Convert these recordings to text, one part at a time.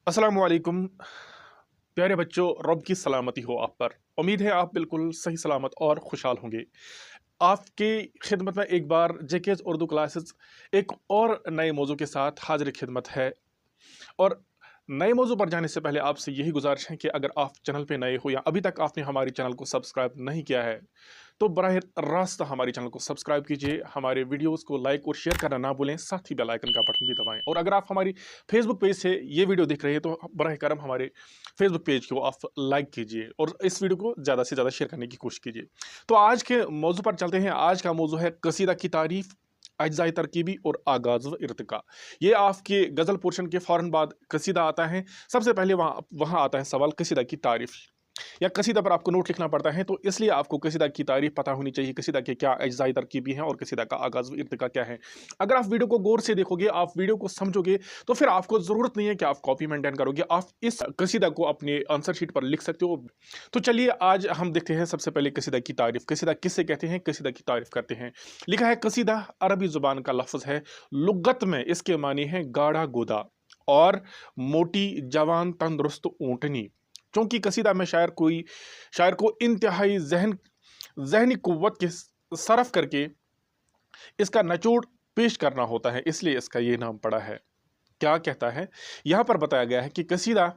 अस्सलामुअलैकुम प्यारे बच्चों, रब की सलामती हो आप पर। उम्मीद है आप बिल्कुल सही सलामत और खुशहाल होंगे। आपकी खिदमत में एक बार जेकेज उर्दू क्लासेस एक और नए मौजू के साथ हाजिर खिदमत है। और नए मौजू पर जाने से पहले आपसे यही गुजारिश है कि अगर आप चैनल पे नए हो या अभी तक आपने हमारे चैनल को सब्सक्राइब नहीं किया है तो बराह रास्त हमारे चैनल को सब्सक्राइब कीजिए, हमारे वीडियोस को लाइक और शेयर करना ना भूलें, साथ ही बेल आइकन का बटन भी दबाएं। और अगर आप हमारी फेसबुक पेज से ये वीडियो देख रहे हैं तो बराह करम हमारे फेसबुक पेज को आप लाइक कीजिए और इस वीडियो को ज़्यादा से ज़्यादा शेयर करने की कोशिश कीजिए। तो आज के मौजू पर चलते हैं। आज का मौजू है कसीदा की तारीफ, अज्जाए तरकीबी और आगाज़ व इर्तिका। ये आपके गज़ल पोर्शन के फ़ौरन बाद कसीदा आता है। सबसे पहले वहाँ वहाँ आता है सवाल कसीदा की तारीफ़ या कसीदा पर आपको नोट लिखना पड़ता है, तो इसलिए आपको कसीदा की तारीफ़ पता होनी चाहिए, कसीदा के क्या अज्जाए तरकीबी हैं और कसीदा का आगाज़ व इर्तिका क्या है। अगर आप वीडियो को गौर से देखोगे, आप वीडियो को समझोगे, तो फिर आपको ज़रूरत नहीं है कि आप कॉपी मेंटेन करोगे, आप इस कसीदा को अपने आंसर शीट पर लिख सकते हो। तो चलिए आज हम देखते हैं सबसे पहले कसीदा की तारीफ़। कसीदा किससे कहते हैं, कसीदा की तारीफ़ करते हैं। लिखा है कसीदा अरबी ज़ुबान का लफ्ज़ है, लुगत में इसके मानी है गाढ़ा गोदा और मोटी जवान तंदुरुस्त ऊँटनी। चूंकि कसीदा में शायर को इंतहाई जहनी कुव्वत के सरफ करके इसका निचोड़ पेश करना होता है, इसलिए इसका ये नाम पड़ा है। क्या कहता है यहां पर बताया गया है कि कसीदा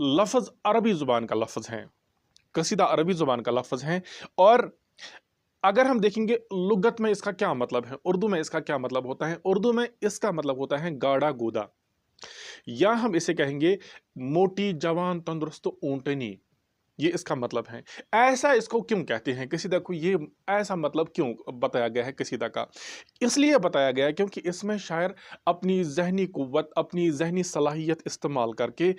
लफ्ज अरबी जुबान का लफ्ज है, कसीदा अरबी जुबान का लफ्ज है। और अगर हम देखेंगे लुगत में इसका क्या मतलब है, उर्दू में इसका क्या मतलब होता है, उर्दू में इसका मतलब होता है गाढ़ा गोदा, या हम इसे कहेंगे मोटी जवान तंदुरुस्त ऊंटनी। ये इसका मतलब है। ऐसा इसको क्यों कहते हैं कसीदा को, ये ऐसा मतलब क्यों बताया गया है कसीदा का? इसलिए बताया गया है क्योंकि इसमें शायर अपनी जहनी कुव्वत, अपनी जहनी सलाहियत इस्तेमाल करके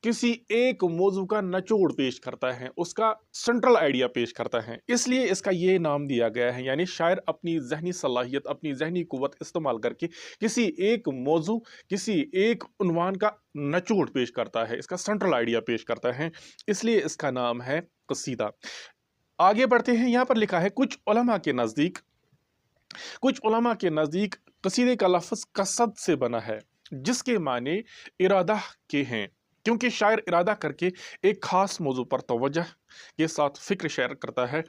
किसी एक मौजू का निचोड़ पेश करता है, उसका सेंट्रल आइडिया पेश करता है, इसलिए इसका ये नाम दिया गया है। यानी शायर अपनी जहनी सलाहियत, अपनी जहनी कुव्वत इस्तेमाल करके किसी एक मौजू, किसी एक उन्वान का निचोड़ पेश करता है, इसका सेंट्रल आइडिया पेश करता है, इसलिए इसका नाम है कसीदा। आगे बढ़ते हैं। यहां पर लिखा है कुछ उलमा के नजदीक कसीदे का लफ्ज कसद से बना है, जिसके माने इरादा के हैं, क्योंकि शायर इरादा करके एक खास मौजू पर तवज्जो के साथ फिक्र शेयर करता है,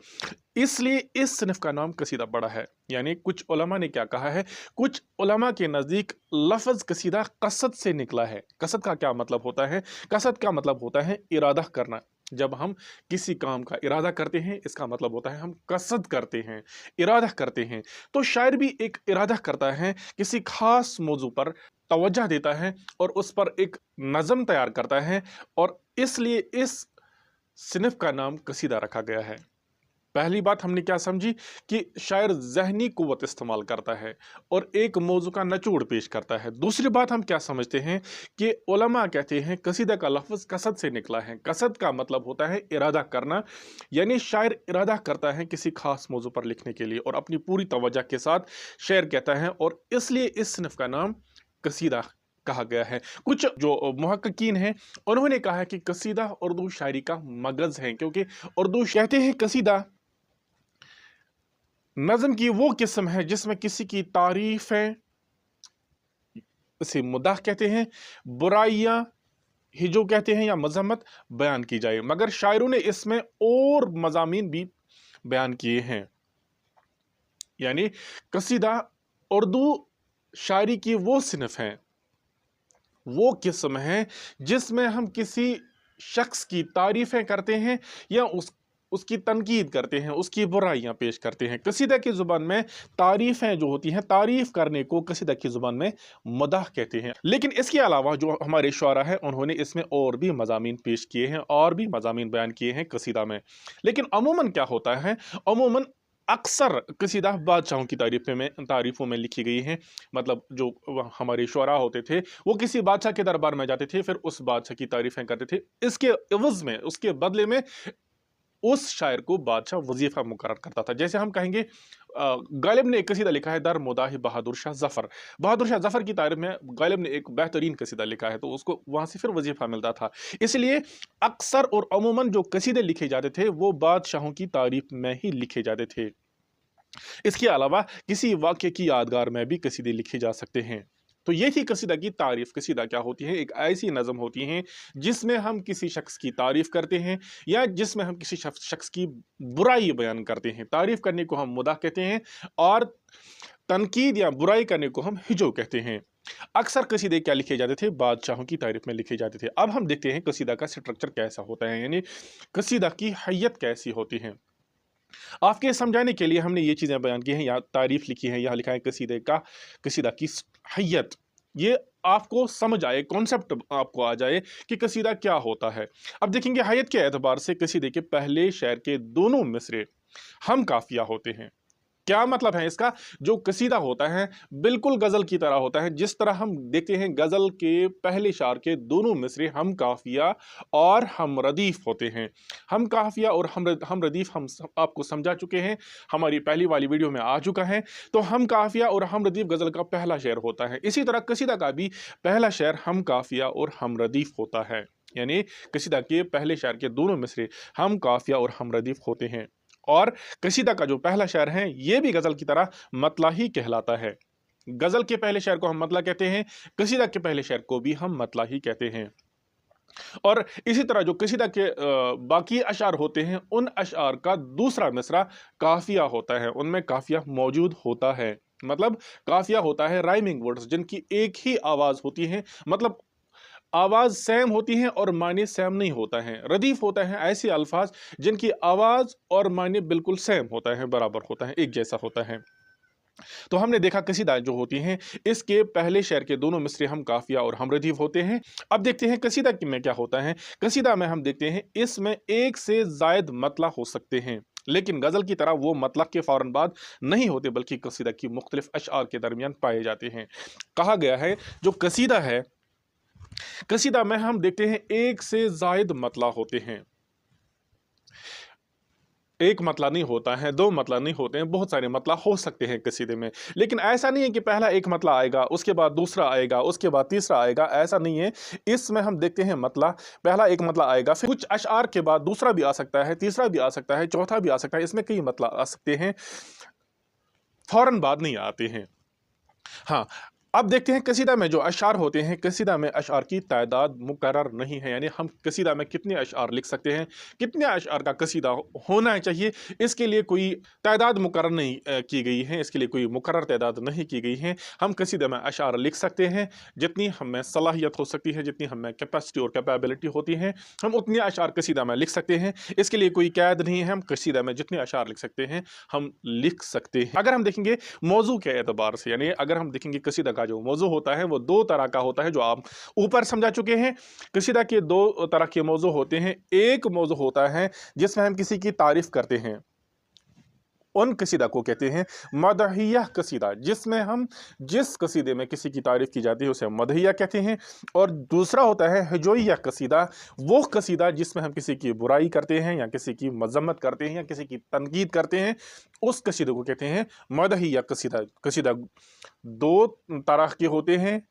इसलिए इस सिनफ का नाम कसीदा पड़ा है। यानी कुछ उलमा ने क्या कहा है, कुछ उलमा के नज़दीक लफ्ज़ कसीदा कसद से निकला है। कसद का क्या मतलब होता है? कसद का मतलब होता है इरादा करना। जब हम किसी काम का इरादा करते हैं, इसका मतलब होता है हम कसद करते हैं, इरादा करते हैं। तो शायर भी एक इरादा करता है, किसी खास मौजू पर तवज्जो देता है और उस पर एक नज़म तैयार करता है, और इसलिए इस सिनफ का नाम कसीदा रखा गया है। पहली बात हमने क्या समझी कि शायर जहनी कुव्वत इस्तेमाल करता है और एक मौजू का निचोड़ पेश करता है। दूसरी बात हम क्या समझते हैं कि उलमा कहते हैं कसीदा का लफ्ज़ कसद से निकला है। कसद का मतलब होता है इरादा करना, यानी शायर इरादा करता है किसी खास मौजू पर लिखने के लिए और अपनी पूरी तवज्जो के साथ शायर कहता है, और इसलिए इस सिनफ का नाम कसीदा कहा गया है। कुछ जो मुहक्किकीन हैं उन्होंने कहा है कि कसीदा उर्दू शायरी का मगज है, क्योंकि उर्दू कहते हैं कसीदा नज़म की वो किस्म है जिसमें किसी की तारीफ़ें, इसे मुदाह कहते हैं, बुराइयां हिजो कहते हैं या मजम्मत बयान की जाए, मगर शायरों ने इसमें और मज़ामीन भी बयान किए हैं। यानी कसीदा उर्दू शायरी की वो सिनफ है, वो किस्म है जिसमें हम किसी शख्स की तारीफ़ें करते हैं या उसकी तनकीद करते हैं, उसकी बुराइयां पेश करते हैं। कसीदा की ज़ुबान में तारीफ़ें जो होती हैं, तारीफ़ करने को कसीदा की ज़ुबान में मदाह कहते हैं। लेकिन इसके अलावा जो हमारे शुआरा हैं उन्होंने इसमें और भी मज़ामीन पेश किए हैं और भी मज़ामीन बयान किए हैं कसीदा में। लेकिन अमूमन क्या होता है, अमूमन अक्सर कसीदा बादशाहों की तारीफ़ों में लिखी गई हैं। मतलब जो हमारे शुअरा होते थे वो किसी बादशाह के दरबार में जाते थे, फिर उस बादशाह की तारीफ़ें करते थे, इसके एवज़ में, उसके बदले में उस शायर को बादशाह वजीफा मुकर्रर करता था। जैसे हम कहेंगे गालिब ने एक कसीदा लिखा है दर मुदाहि बहादुर शाह जफर। बहादुर शाह जफर की तारीफ में गालिब ने एक बेहतरीन कसीदा लिखा है, तो उसको वहां से फिर वजीफा मिलता था। इसलिए अक्सर और अमूमन जो कसीदे लिखे जाते थे वो बादशाहों की तारीफ में ही लिखे जाते थे। इसके अलावा किसी वाक्य की यादगार में भी कसीदे लिखे जा सकते हैं। तो ये थी कसीदा की तारीफ। कसीदा क्या होती है? एक ऐसी नज़म होती है जिसमें हम किसी शख्स की तारीफ करते हैं या जिसमें हम किसी शख्स की बुराई बयान करते हैं। तारीफ करने को हम मदाह कहते हैं और तनकीद या बुराई करने को हम हिजो कहते हैं। अक्सर कसीदे क्या लिखे जाते थे? बादशाहों की तारीफ में लिखे जाते थे। अब हम देखते हैं कसीदा का स्ट्रक्चर कैसा होता है, यानी कसीदा की हैयत कैसी होती है। आपके समझाने के लिए हमने ये चीज़ें बयान की हैं, यहाँ तारीफ लिखी है, यहाँ लिखा है कसीदा की हैयत। ये आपको समझ आए, कॉन्सेप्ट आपको आ जाए कि कसीदा क्या होता है। अब देखेंगे हैयत के एतबार से कसीदे के पहले शेर के दोनों मिसरे हम काफिया होते हैं। क्या मतलब है इसका? जो कसीदा होता है बिल्कुल गजल की तरह होता है। जिस तरह हम देखते हैं गजल के पहले शार के दोनों मिसरे हम काफिया और हम रदीफ होते हैं। हम काफिया और हम रदीफ हम आपको समझा चुके हैं, हमारी पहली वाली वीडियो में आ चुका है। तो हम काफिया और हम रदीफ गजल का पहला शेर होता है। इसी तरह कसीदा का भी पहला शेर हम काफिया और हम रदीफ होता है, यानी कसीदा के पहले शेर के दोनों मिसरे हम काफिया और हम रदीफ होते हैं। और कसीदा का जो पहला शेर है ये भी गजल की तरह मतला ही कहलाता है। गजल के पहले शेर को हम मतला कहते हैं, कसीदा के पहले शेर को भी हम मतला ही कहते हैं। और इसी तरह जो कसीदा के बाकी अशार होते हैं उन अशार का दूसरा मिसरा काफिया होता है, उनमें काफिया मौजूद होता है। मतलब काफिया होता है राइमिंग वर्ड्स जिनकी एक ही आवाज होती है, मतलब आवाज सेम होती है और माने सेम नहीं होता है। रदीफ होता है ऐसे अल्फाज जिनकी आवाज और माने बिल्कुल सेम होता है, बराबर होता है, एक जैसा होता है। तो हमने देखा कसीदा जो होती हैं इसके पहले शेर के दोनों मिसरे हम काफिया और हम रदीफ होते हैं। अब देखते हैं कसीदा में क्या होता है। कसीदा में हम देखते हैं इसमें एक से जायद मतला हो सकते हैं, लेकिन गजल की तरह वो मतलब के फौरन बाद नहीं होते, बल्कि कसीदा की मुख्तलिफ अशआर के दरमियान पाए जाते हैं। कहा गया है जो कसीदा है, कसीदा में हम देखते हैं एक से जायद मतला होते हैं। एक मतला नहीं होता है, दो मतला नहीं होते हैं, बहुत सारे मतला हो सकते हैं कसीदे में। लेकिन ऐसा नहीं है कि पहला एक मतला आएगा, उसके बाद दूसरा आएगा, उसके बाद तीसरा आएगा, ऐसा नहीं है। इसमें हम देखते हैं मतला, पहला एक मतला आएगा, फिर कुछ अशआर के बाद दूसरा भी आ सकता है, तीसरा भी आ सकता है, चौथा भी आ सकता है। इसमें कई मतला आ सकते हैं, फौरन बाद नहीं आते हैं। हाँ, अब देखते हैं कसीदा में जो अशार होते हैं, कसीदा में अशार की तादाद मुकर्रर नहीं है, यानी हम कसीदा में कितने अशार लिख सकते हैं, कितने अशार का कसीदा होना चाहिए, इसके लिए कोई तादाद मुकर्रर नहीं की गई है, इसके लिए कोई मुकर्रर तादाद नहीं की गई है। हम कसीदा में अशार लिख सकते हैं, जितनी हमें सलाहियत हो सकती है, जितनी हमें कैपेसिटी और कैपेबिलिटी होती है, हम उतने अशार कसीदा में लिख सकते हैं। इसके लिए कोई कैद नहीं है, हम कसीदा में जितने अशार लिख सकते हैं हम लिख सकते हैं। अगर हम देखेंगे मौजू के एतबार से, यानी अगर हम देखेंगे कसीदा जो मौजू होता है वो दो तरह का होता है, जो आप ऊपर समझा चुके हैं। कसीदा के दो तरह के मौजू होते हैं। एक मौजू होता है जिसमें हम किसी की तारीफ करते हैं, उन कसीदा को कहते हैं मदहिया कसीदा, जिसमें हम जिस कसीदे में किसी की तारीफ की जाती है उसे मदहिया कहते हैं। और दूसरा होता है हिजोइया कसीदा, वो कसीदा जिसमें हम किसी की बुराई करते हैं या किसी की मजम्मत करते हैं या किसी की तनकीद करते हैं, उस कसीदे को कहते हैं मदहिया कसीदा। कसीदा दो तरह के होते हैं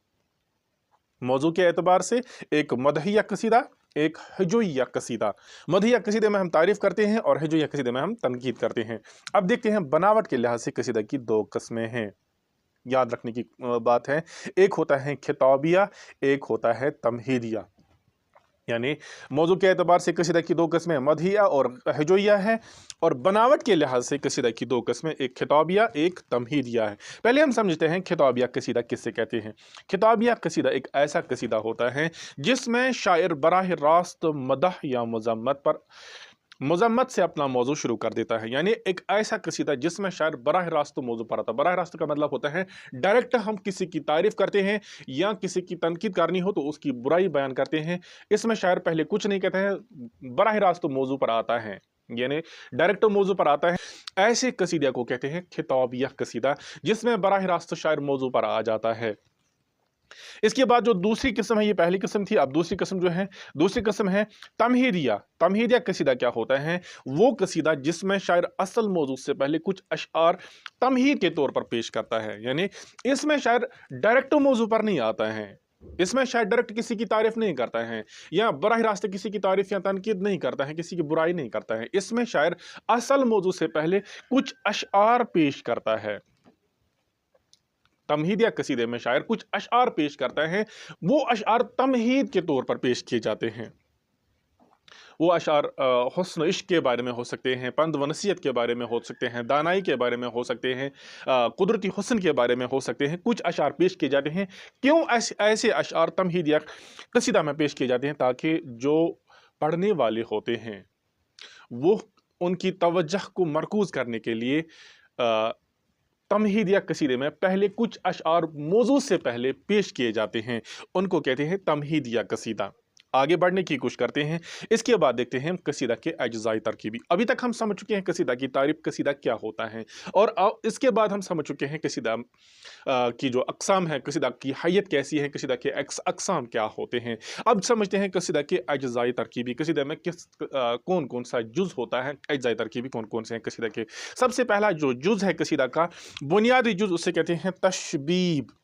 मौजू के एतबार से, एक मदहिया कसीदा, एक हिजोइया कसीदा। मदहिया कसीदे में हम तारीफ करते हैं और हिजोइया कसीदे में हम तनकीद करते हैं। अब देखते हैं बनावट के लिहाज से कसीदा की दो किस्में हैं, याद रखने की बात है। एक होता है खिताबिया, एक होता है तमहीदिया। यानी मौजू के एतबार से कसीदा की दो किस्में मदहिया और हिजोइया है, और बनावट के लिहाज से कसीदा की दो किस्में एक खिताबिया एक तमहीदिया है। पहले हम समझते हैं खिताबिया कसीदा किससे कहते हैं। खिताबिया कसीदा एक ऐसा कसीदा होता है जिसमें शायर बराह रास्त मदह या मजम्मत से अपना मौजू शुरू कर देता है। यानी एक ऐसा कसीदा जिसमें शायर बराह रास्त मौजू पर आता है। बराह रास्त का मतलब होता है डायरेक्ट हम किसी की तारीफ करते हैं या किसी की तनकीद करनी हो तो उसकी बुराई बयान करते हैं। इसमें शायर पहले कुछ नहीं कहते हैं, बराह रास्त मौजू पर आता है, यानी डायरेक्ट मौजू पर आता है। ऐसे कसीदा को कहते हैं खिताबिया कसीदा, जिसमें बराह रास्त शायर मौजू पर आ जाता है। इसके बाद जो दूसरी किस्म है, ये पहली किस्म थी, अब दूसरी किस्म जो है, दूसरी किस्म है तमहीदिया। तमहीदिया कसीदा क्या होता है? वो कसीदा जिसमें शायर असल मौजू से पहले कुछ अशआर तमहीद के तौर पर पेश करता है, यानी इसमें शायर डायरेक्ट मौजू पर नहीं आता है, इसमें शायद डायरेक्ट किसी की तारीफ नहीं करता है या बराह रास्ते किसी की तारीफ या तनकीद नहीं करता है, किसी की बुराई नहीं करता है। इसमें शायर असल मौजू से पहले कुछ अशआर पेश करता है, तमहीद या कसीदे में शायर कुछ अशआर पेश करता है, वो अशआर तमहीद के तौर पर पेश किए जाते हैं। वो अशआर हुस्न इश्क के बारे में हो सकते हैं, पंद व नसीहत के बारे में हो सकते हैं, दानाई के बारे में हो सकते हैं, कुदरती हुस्न के बारे में हो सकते हैं। कुछ अशआर पेश किए जाते हैं। क्यों ऐसे अशआर तमहीद या कसीदा में पेश किए जाते हैं? ताकि जो पढ़ने वाले होते हैं वो उनकी तवज्जह को मरकूज करने के लिए तमहीद या कसीदे में पहले कुछ अशआर मौजू से पहले पेश किए जाते हैं, उनको कहते हैं तमहीद या कसीदा। आगे बढ़ने की कोशिश करते हैं। इसके बाद देखते हैं कसीदा के अज्जाई तरकीबी। अभी तक हम समझ चुके हैं कसीदा की तारीफ, कसीदा क्या होता है, और इसके बाद हम समझ चुके हैं कसीदा की जो अक़साम है, कसीदा की हैयत कैसी है, कसीदा के अक़साम क्या होते हैं। अब समझते हैं कसीदा के अज्जाई तरकीबी। कसीदा में कौन कौन सा जुज़ होता है, अज्जाई तरकीबी कौन कौन से हैं कसीदा के। सबसे पहला जो जुज़ है कसीदा का, बुनियादी जुज़, उसे कहते हैं तशबीब।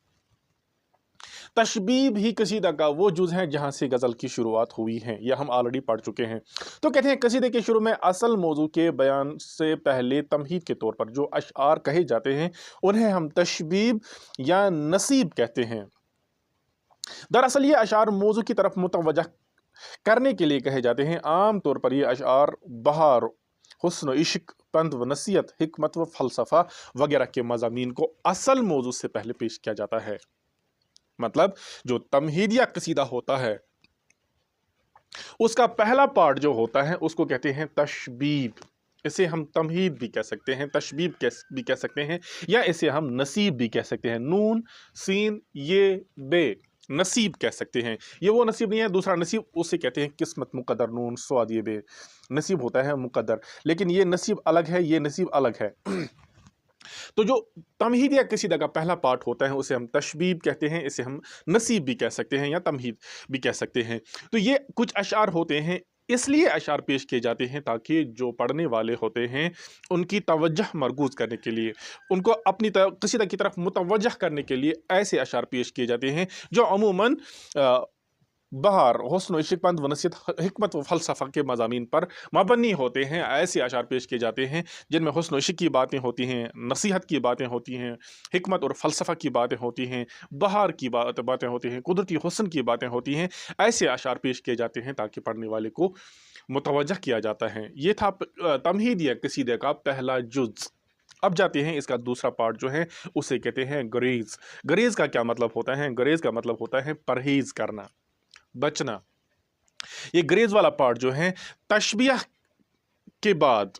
तशबीब ही कसीदा का वो जुज़ है जहाँ से गज़ल की शुरुआत हुई है, यह हम ऑलरेडी पढ़ चुके हैं। तो कहते हैं कसीदे के शुरू में असल मौजू के बयान से पहले तमहीद के तौर पर जो अशआर कहे जाते हैं उन्हें हम तशबीब या नसीब कहते हैं। दरअसल ये अशआर मौजू की तरफ मुतवज्जह करने के लिए कहे जाते हैं। आम तौर पर ये अशआर बहार, हुस्न इश्क, पंद व नसीहत, हिकमत व फ़लसफ़ा वगैरह के मज़ामीन को असल मौजू से पहले पेश किया जाता है। मतलब जो तमहीद या कसीदा होता है उसका पहला पार्ट जो होता है उसको कहते हैं तशबीब। इसे हम तमहीद भी कह सकते हैं, तशबीब भी कह सकते हैं, या इसे हम नसीब भी कह सकते हैं। नून सीन ये बे, नसीब कह सकते हैं। ये वो नसीब नहीं है, दूसरा नसीब उसे कहते हैं किस्मत, मुकद्दर, नून स्वाद ये बे, नसीब होता है मुकद्दर, लेकिन ये नसीब अलग है, ये नसीब अलग है। तो जो तमहीद या कसीदा का पहला पार्ट होता है उसे हम तशबीब कहते हैं, इसे हम नसीब भी कह सकते हैं या तमहीद भी कह सकते हैं। तो ये कुछ अशआर होते हैं, इसलिए अशआर पेश किए जाते हैं ताकि जो पढ़ने वाले होते हैं उनकी तवज्जह मरकूज करने के लिए, उनको अपनी कसीदा की तरफ मुतवज्जह करने के लिए ऐसे अशआर पेश किए जाते हैं जो अमूमन बहार, हुस्न इश्क, पंद व नसीहत, हिकमत व फ़लसफ़ा के मज़ामीन पर मबनी होते हैं। ऐसे अशआर पेश किए जाते हैं जिनमें हुस्न इश्क की बातें होती हैं, नसीहत की बातें होती हैं, हिकमत और फ़लसफ़ा की बातें होती हैं, बहार की बातें होती हैं, कुदरती हुस्न की बातें होती हैं। ऐसे अशआर पेश किए जाते हैं ताकि पढ़ने वाले को मुतवज्जह किया जाता है। ये था तमहीद या कसीदे का पहला जुज़। अब जाते हैं इसका दूसरा पार्ट जो है उसे कहते हैं गरीज़। गरीज़ का क्या मतलब होता है? गरीज़ का मतलब होता है परहेज़ करना, बचना। ये ग्रेज वाला पार्ट जो है तशबीह के बाद,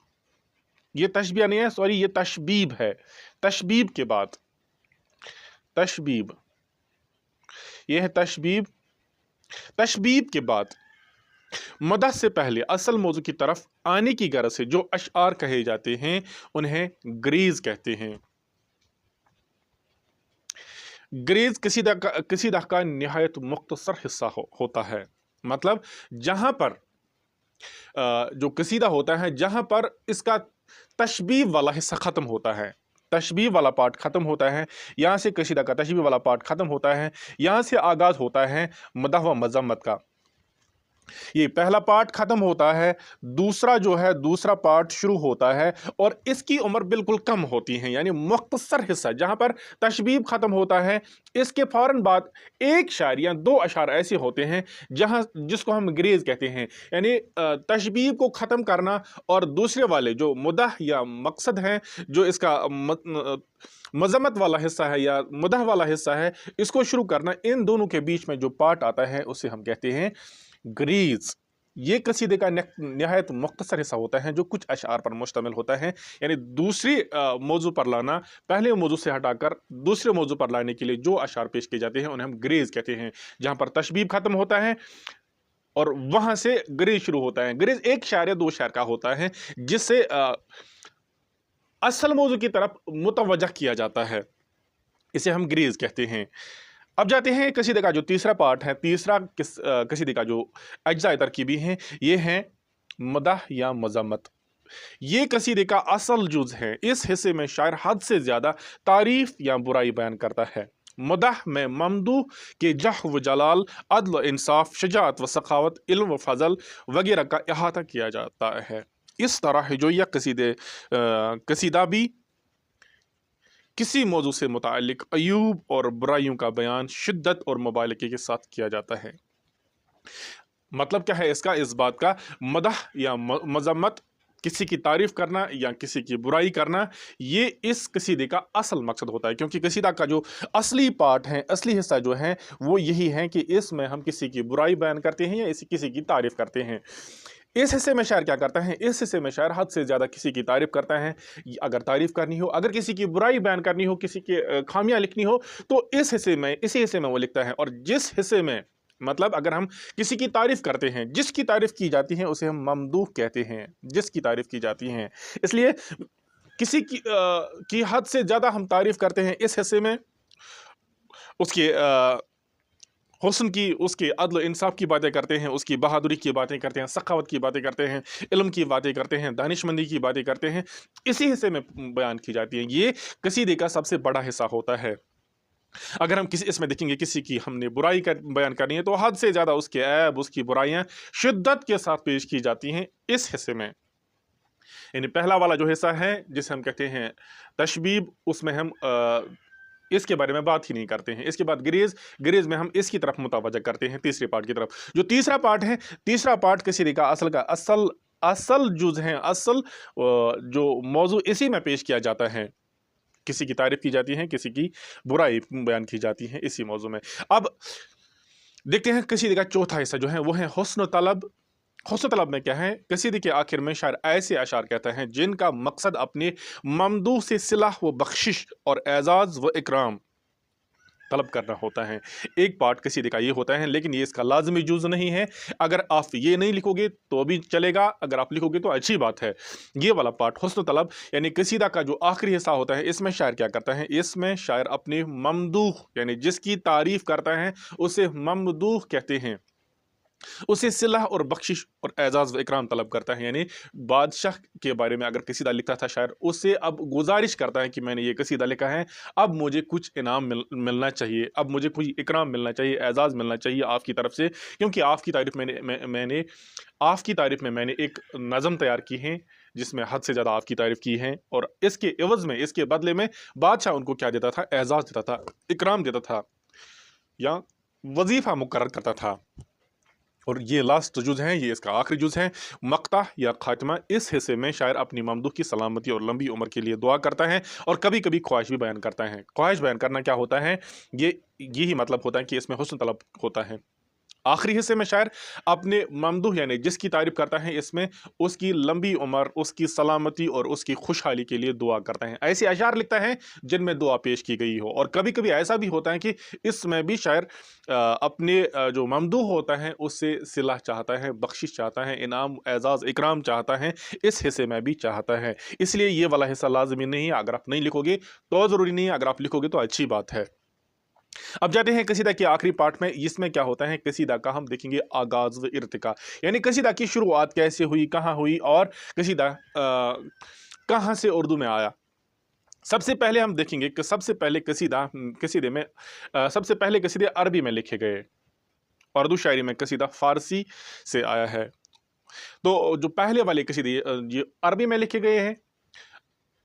ये तशबीह नहीं है, सॉरी, ये तशबीब है। तशबीब के बाद, तशबीब, ये है तशबीब। तशबीब के बाद मदह से पहले असल मौजू की तरफ आने की गरज से जो अशआर कहे जाते हैं उन्हें ग्रेज कहते हैं। ग्रेज कसीदा का निहायत मुख्तसर हिस्सा होता है। मतलब जहां पर जो कसीदा होता है, जहां पर इसका तशबीब वाला हिस्सा खत्म होता है, तशबीब वाला पार्ट खत्म होता है, यहाँ से कसीदा का तशबीब वाला पार्ट खत्म होता है, यहाँ से आगाज होता है मदह व मज़म्मत का। ये पहला पार्ट खत्म होता है, दूसरा जो है दूसरा पार्ट शुरू होता है, और इसकी उम्र बिल्कुल कम होती है, यानी मुख्तसर हिस्सा जहां पर तशबीब खत्म होता है, इसके फौरन बाद एक शायर या दो अशार ऐसे होते हैं जहां जिसको हम ग्रेज कहते हैं, यानी तशबीब को ख़त्म करना और दूसरे वाले जो मुदह या मकसद है, जो इसका मज़म्मत वाला हिस्सा है या मुदह वाला हिस्सा है, इसको शुरू करना। इन दोनों के बीच में जो पार्ट आता है उसे हम कहते हैं ग्रीज। ये कसीदे का निहायत मुख्तसर हिस्सा होता है जो कुछ अशआर पर मुश्तमिल होता है, यानी दूसरी मौजू पर लाना, पहले मौजू से हटाकर दूसरे मौजू पर लाने के लिए जो अशआर पेश किए जाते हैं उन्हें हम ग्रेज कहते हैं, जहां पर तशबीब खत्म होता है और वहां से ग्रेज शुरू होता है। ग्रेज एक शायर या दो शायर का होता है जिससे असल मौजू की तरफ मुतवज्जह किया जाता है, इसे हम ग्रेज कहते हैं। अब जाते हैं कसीदे का जो तीसरा पार्ट है, तीसरा कसीदे का जो अज्जाए तरकीबी हैं, ये हैं मदह या मज़म्मत। ये कसीदे का असल जुज़ है। इस हिस्से में शायर हद से ज़्यादा तारीफ या बुराई बयान करता है। मदह में ममदूह के जह व जलाल, अदल इंसाफ, शजाअत व सखावत, इल्म व फजल वगैरह का अहाता किया जाता है। इस तरह हिजोइया कसीदा भी किसी मौजू से मुताल्लिक अयूब और बुराइयों का बयान शिद्दत और मुबालगे के साथ किया जाता है। मतलब क्या है इसका? इस बात का मदह या मजम्मत, किसी की तारीफ करना या किसी की बुराई करना, ये इस कसीदे का असल मकसद होता है। क्योंकि कसीदा का जो असली पार्ट है, असली हिस्सा जो है वो यही है कि इसमें हम किसी की बुराई बयान करते हैं या किसी की तारीफ करते हैं। इस हिस्से में शायर क्या करता है? इस हिस्से में शायर हद से ज़्यादा किसी की तारीफ करता है। अगर तारीफ करनी हो, अगर किसी की बुराई बयान करनी हो, किसी की खामियां लिखनी हो, तो इसी हिस्से में वो लिखता है। और जिस हिस्से में, मतलब अगर हम किसी की तारीफ करते हैं, जिसकी तारीफ की जाती है उसे हम ममदूह कहते हैं, जिसकी तारीफ की जाती है। इसलिए किसी की हद से ज़्यादा हम तारीफ करते हैं इस हिस्से में, उसके हुस्न की, उसके अदल इंसाफ की बातें करते हैं, उसकी बहादुरी की बातें करते हैं, सखावत की बातें करते हैं, इल्म की बातें करते हैं, दानिशमंदी की बातें करते हैं। इसी हिस्से में बयान की जाती है। ये कसीदे का सबसे बड़ा हिस्सा होता है। अगर हम किसी इसमें देखेंगे किसी की हमने बुराई कर बयान करनी है, तो हद से ज़्यादा उसके ऐब, उसकी बुराइयां शिद्दत के साथ पेश की जाती हैं इस हिस्से में। यानी पहला वाला जो हिस्सा है जिसे हम कहते हैं तशबीब, उसमें हम इसके बारे में बात ही नहीं करते हैं। इसके बाद गिरेज में हम इसकी तरफ मुतवज्जह करते हैं, तीसरे पार्ट की तरफ। जो तीसरा पार्ट है, तीसरा पार्ट कसीदे का असल जुज है, असल जो मौजू इसी में पेश किया जाता है। किसी की तारीफ की जाती है, किसी की बुराई बयान की जाती है इसी मौजू में। अब देखते हैं कसीदे का चौथा हिस्सा जो है वो है हुस्न तलब। हुस्न तलब में क्या है? कसीदे के आखिर में शायर ऐसे अशार कहता है जिनका मकसद अपने ममदूह से सिलाह व बख्शिश और एजाज व इकराम तलब करना होता है। एक पार्ट कसीदे का ये होता है, लेकिन ये इसका लाजमी जुज़ नहीं है। अगर आप ये नहीं लिखोगे तो भी चलेगा, अगर आप लिखोगे तो अच्छी बात है। ये वाला पार्ट हुस्न तलब यानी कसीदा का जो आखिरी हिस्सा होता है, इसमें शायर क्या करता है? इसमें शायर अपने ममदूह यानी जिसकी तारीफ करता है उसे ममदूह कहते हैं, उसे सिलह और बख्शिश और एजाज व इकराम तलब करता है। यानी बादशाह के बारे में अगर कसीदा लिखता था शायर, उससे अब गुजारिश करता है कि मैंने ये कसीदा लिखा है, अब मुझे कुछ इनाम मिलना चाहिए, अब मुझे कुछ इकराम मिलना चाहिए, एजाज मिलना चाहिए आपकी तरफ से। क्योंकि आपकी तारीफ मैंने आपकी तारीफ में मैंने एक नज़म तैयार की है जिसमें हद से ज़्यादा आपकी तारीफ की है, और इसके एवज में, इसके बदले में बादशाह उनको क्या देता था? एजाज देता था, इकराम देता था, या वजीफा मुकर्रर करता था। और ये लास्ट जुज है, ये इसका आखिरी जुज है, मक्ता या खात्मा। इस हिस्से में शायर अपनी ममदूह की सलामती और लंबी उम्र के लिए दुआ करता है, और कभी कभी ख्वाहिश भी बयान करता है। ख्वाहिश बयान करना क्या होता है? यही मतलब होता है कि इसमें हुस्न तलब होता है। आखिरी हिस्से में शायर अपने ममदूह यानी जिसकी तारीफ करता है, इसमें उसकी लंबी उम्र, उसकी सलामती और उसकी खुशहाली के लिए दुआ करता है। ऐसे अशार लिखता है जिनमें दुआ पेश की गई हो। और कभी कभी ऐसा भी होता है कि इसमें भी शायर अपने जो ममदूह होता है उससे सिलाह चाहता है, बख्शिश चाहता है, इनाम, एजाज, इकराम चाहता है, इस हिस्से में भी चाहता है। इसलिए ये वाला हिस्सा लाजमी नहीं है। अगर आप नहीं लिखोगे तो ज़रूरी नहीं है, अगर आप लिखोगे तो अच्छी बात है। अब जाते हैं कसीदा के आखिरी पार्ट में। इसमें क्या होता है? कसीदा का हम देखेंगे आगाज व इर्तिका, यानी कसीदा की शुरुआत कैसे हुई, कहाँ हुई, और कसीदा कहाँ से उर्दू में आया। सबसे पहले हम देखेंगे कि सबसे पहले कसीदे में सबसे पहले कसीदे अरबी में लिखे गए। उर्दू शायरी में कसीदा फारसी से आया है। तो जो पहले वाले कसीदे ये अरबी में लिखे गए हैं।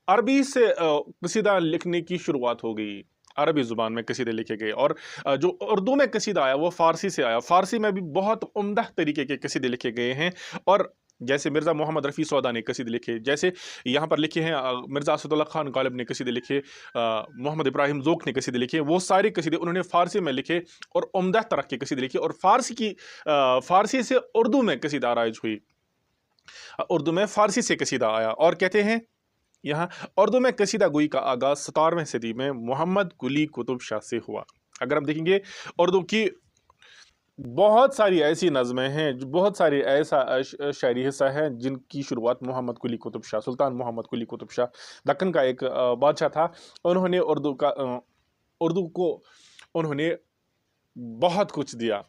अरबी से कसीदा लिखने की शुरुआत हो गई, अरबी ज़ुबान में कसीदे लिखे गए। और जो उर्दू में कसीदा आया वो फ़ारसी से आया। फ़ारसी में भी बहुत उम्दा तरीके के कसीदे लिखे गए हैं। और जैसे मिर्ज़ा मोहम्मद रफ़ी सौदा ने कसीदे लिखे, जैसे यहाँ पर लिखे हैं मिर्ज़ा असदुल्ला खान गालिब ने कसीदे लिखे, मोहम्मद इब्राहिम ज़ोक ने कसीदे लिखे। वो सारे कसीदे उन्होंने फ़ारसी में लिखे और उम्दा तरह के कसीदे लिखे। और फ़ारसी से उर्दू में कसीदा आराइज हुई, उर्दू में फ़ारसी से कसीदा आया। और कहते हैं यहाँ उर्दू में कसीदा गोई का आगाज़ 17वीं सदी में मोहम्मद कुली कुतुब शाह से हुआ। अगर हम देखेंगे उर्दू की बहुत सारी ऐसी नज़में हैं, बहुत सारी ऐसा शायरी हिस्सा है जिनकी शुरुआत मोहम्मद कुली कुतुब शाह, सुल्तान मोहम्मद कुली कुतुब शाह, दक्कन का एक बादशाह था। उन्होंने उर्दू को उन्होंने बहुत कुछ दिया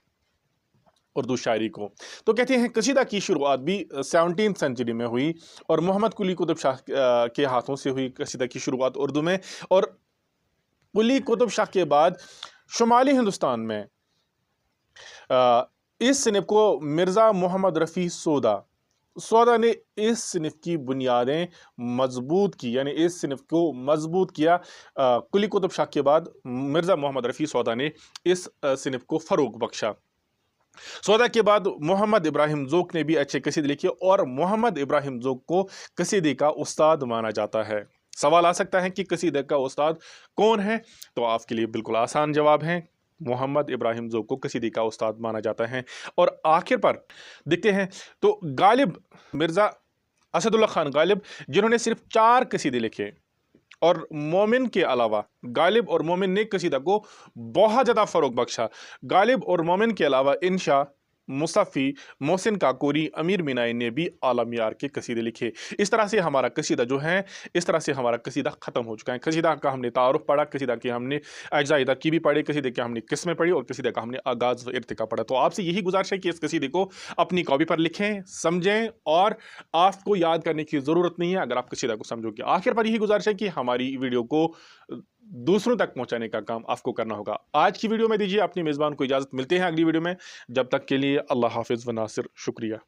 उर्दू शायरी को। तो कहते हैं कसीदा की शुरुआत भी 17वीं सेंचुरी में हुई, और मोहम्मद कुली कुतुब शाह के हाथों से हुई कसीदा की शुरुआत उर्दू में। और कुली कुतुब शाह के बाद शुमाली हिंदुस्तान में इस सिनफ को मिर्ज़ा मोहम्मद रफ़ी सौदा सौदा ने इस सिनफ की बुनियादें मजबूत की, यानी इस सिनफ को मजबूत किया। कुली कुतुब शाह के बाद मिर्ज़ा मोहम्मद रफ़ी सौदा ने इस सिनफ को फ़रोग बख्शा। सौदा के बाद मोहम्मद इब्राहिम ज़ोक ने भी अच्छे कसीदे लिखे और मोहम्मद इब्राहिम ज़ोक को कसीदे का उस्ताद माना जाता है। सवाल आ सकता है कि कसीदे का उस्ताद कौन है, तो आपके लिए बिल्कुल आसान जवाब है, मोहम्मद इब्राहिम ज़ोक को कसीदे का उस्ताद माना जाता है। और आखिर पर देखते हैं तो गालिब मिर्ज़ा असदुल्ला खान गालिब, जिन्होंने सिर्फ 4 कसीदे लिखे, और मोमिन के अलावा गालिब और मोमिन ने कसीदा को बहुत ज़्यादा फ़रोग बख्शा। गालिब और मोमिन के अलावा इंशा, मुसफ़ी, मोहसिन काकोरी, अमीर मीनाई ने भी आला मियार के कसीदे लिखे। इस तरह से हमारा कसीदा जो है, इस तरह से हमारा कसीदा ख़त्म हो चुका है। कसीदा का हमने तारुफ़ पढ़ा, कसीदा के हमने अज्ज़ाए तरकीबी पढ़े, कसीदे के हमने किस्में पढ़ी और कसीदे का हमने आगाज़ व इर्तिका पढ़ा। तो आपसे यही गुजारिश है कि इस कसीदे को अपनी कॉपी पर लिखें, समझें, और आपको याद करने की ज़रूरत नहीं है अगर आप कसीदा को समझोगे। आखिर पर यही गुजारिश है कि हमारी वीडियो को दूसरों तक पहुंचाने का काम आपको करना होगा। आज की वीडियो में दीजिए अपनी मेज़बान को इजाज़त, मिलते हैं अगली वीडियो में। जब तक के लिए अल्लाह हाफ़िज़ व नासिर, शुक्रिया।